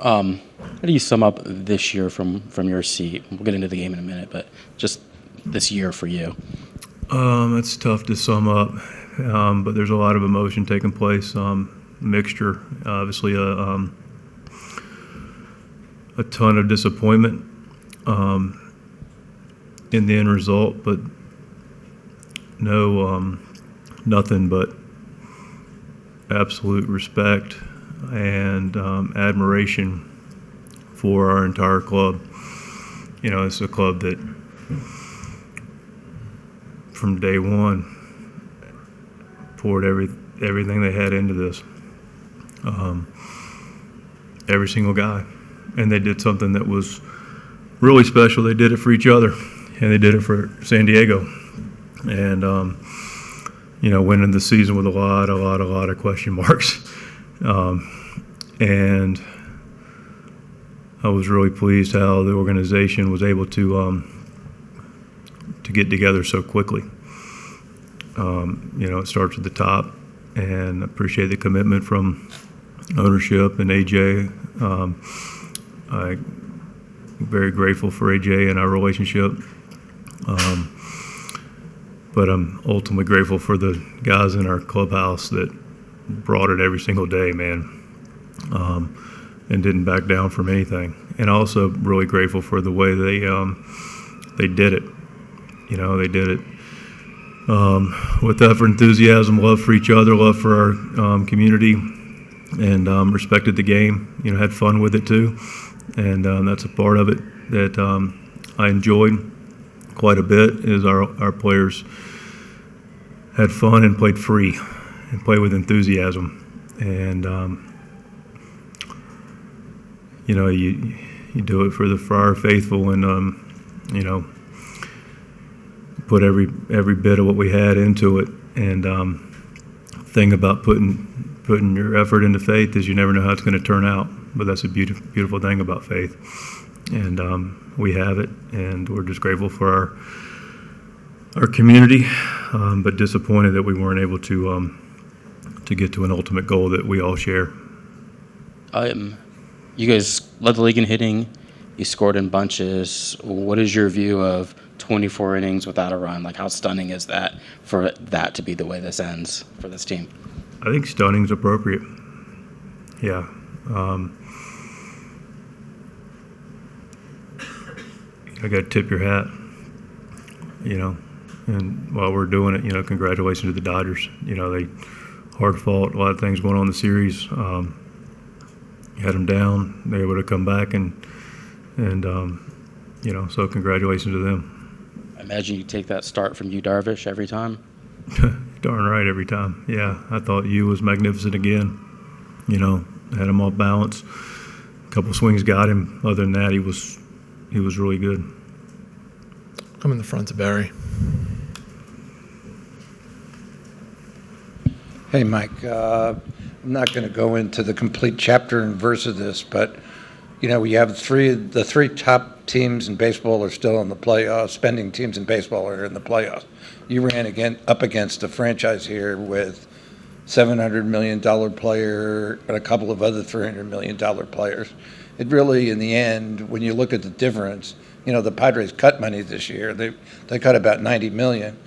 How do you sum up this year from your seat? We'll get into the game in a minute, but just this year for you. It's tough to sum up, but there's a lot of emotion taking place. Mixture, obviously, a ton of disappointment in the end result, but nothing but absolute respect and admiration for our entire club. You know, it's a club that from day one poured everything they had into this. Every single guy. And they did something that was really special. They did it for each other, and they did it for San Diego. And, went into the season with a lot of question marks. And I was really pleased how the organization was able to get together so quickly. It starts at the top, and I appreciate the commitment from ownership and AJ. I'm very grateful for AJ and our relationship. But I'm ultimately grateful for the guys in our clubhouse that brought it every single day, man, and didn't back down from anything. And also really grateful for the way they did it. They did it with effort, enthusiasm, love for each other, love for our community, and respected the game. Had fun with it too, and that's a part of it that I enjoyed quite a bit. Is our players had fun and played free and played with enthusiasm, and you do it for our faithful, and put every bit of what we had into it. And thing about putting your effort into faith is you never know how it's going to turn out, but that's a beautiful thing about faith. And we have it, and we're just grateful for our community, but disappointed that we weren't able to get to an ultimate goal that we all share. You guys led the league in hitting. You scored in bunches. What is your view of 24 innings without a run? Like, how stunning is that for that to be the way this ends for this team? I think stunning's appropriate. Yeah. I got to tip your hat, and while we're doing it, congratulations to the Dodgers. They hard fought, a lot of things going on in the series. Had them down, they were able to come back, and so congratulations to them. I imagine you take that start from Yu Darvish every time. Darn right, every time. Yeah, I thought Yu was magnificent again. Had him off balance. A couple swings got him. Other than that, he was really good. Come in the front to Barry. Hey, Mike. I'm not going to go into the complete chapter and verse of this, but we have the three top teams in baseball are still in the playoffs. Spending teams in baseball are in the playoffs. You ran up against a franchise here with $700 million player and a couple of other $300 million players. It really, in the end, when you look at the difference, the Padres cut money this year. They cut about $90 million.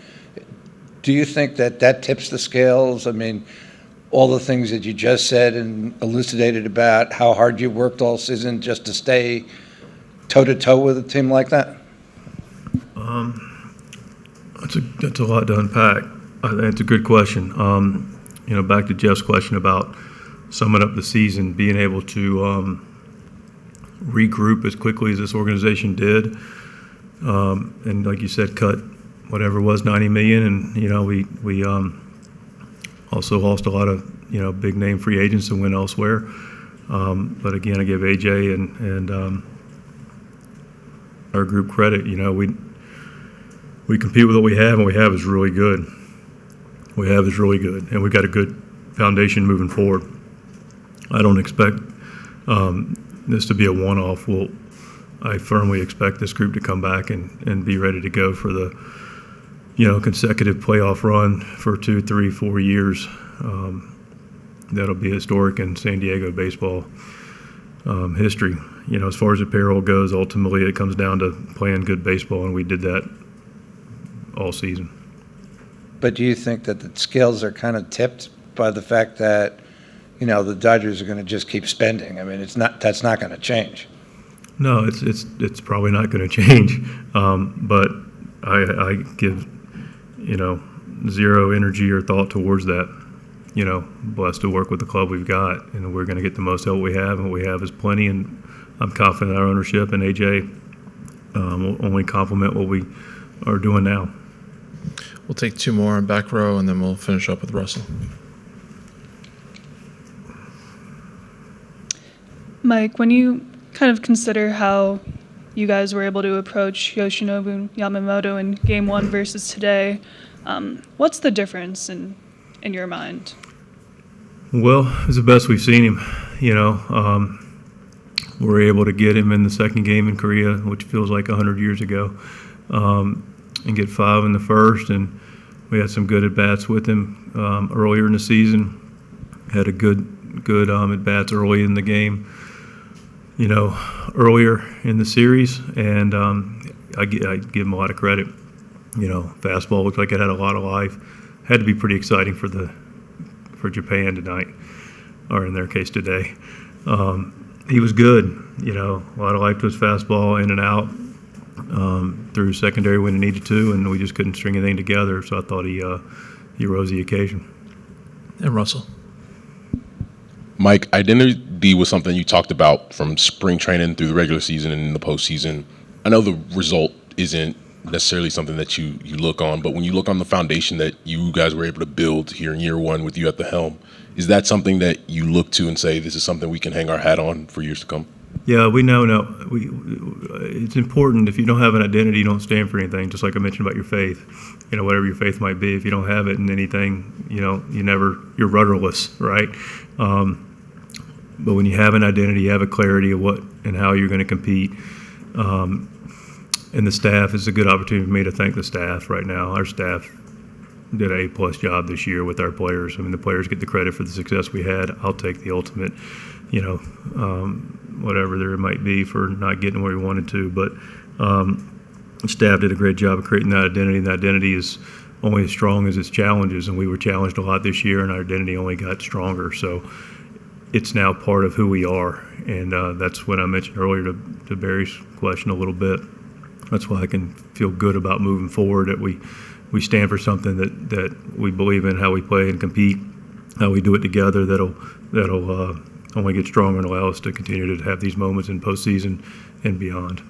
Do you think that tips the scales? I mean, all the things that you just said and elucidated about how hard you worked all season just to stay toe-to-toe with a team like that? That's a lot to unpack. I think it's a good question. Back to Jeff's question about summing up the season, being able to regroup as quickly as this organization did, and like you said, cut whatever it was, $90 million, and we also lost a lot of big name free agents and went elsewhere. But again, I give AJ and our group credit. We compete with what we have, and what we have is really good. What we have is really good, and we've got a good foundation moving forward. I don't expect this to be a one-off. I firmly expect this group to come back and be ready to go for the consecutive playoff run for 2, 3, 4 years. That'll be historic in San Diego baseball. history. As far as apparel goes, ultimately it comes down to playing good baseball, and we did that all season. But do you think that the scales are kind of tipped by the fact that, the Dodgers are going to just keep spending? I mean, that's not going to change. No, it's probably not going to change. But I give, zero energy or thought towards that. Blessed to work with the club we've got, and we're going to get the most help we have, and what we have is plenty, and I'm confident our ownership and AJ will only complement what we are doing now. We'll take two more on back row, and then we'll finish up with Russell. Mike, when you kind of consider how you guys were able to approach Yoshinobu Yamamoto in Game 1 versus today, what's the difference in your mind? Well, it's the best we've seen him. We're able to get him in the second game in Korea, which feels like 100 years ago, and get 5 in the first. And we had some good at-bats with him earlier in the season. Had a good at-bats early in the game, earlier in the series. And I give him a lot of credit. Fastball looked like it had a lot of life. Had to be pretty exciting for Japan tonight, or in their case today. He was good, a lot of life to his fastball, in and out, through secondary when he needed to, and we just couldn't string anything together. So I thought he rose the occasion. And Russell. Mike, identity was something you talked about from spring training through the regular season and in the postseason. I know the result isn't necessarily something that you look on, but when you look on the foundation that you guys were able to build here in year one with you at the helm, is that something that you look to and say, this is something we can hang our hat on for years to come? Yeah, we know. It's important. If you don't have an identity, you don't stand for anything. Just like I mentioned about your faith, whatever your faith might be. If you don't have it in anything, you're rudderless, right? But when you have an identity, you have a clarity of what and how you're going to compete. And the staff, is a good opportunity for me to thank the staff right now. Our staff did an A+ job this year with our players. I mean, the players get the credit for the success we had. I'll take the ultimate, whatever there might be for not getting where we wanted to. But the staff did a great job of creating that identity. And that identity is only as strong as its challenges. And we were challenged a lot this year, and our identity only got stronger. So it's now part of who we are. And that's what I mentioned earlier to Barry's question a little bit. That's why I can feel good about moving forward, that we stand for something that we believe in, how we play and compete, how we do it together. That'll only get stronger and allow us to continue to have these moments in postseason and beyond.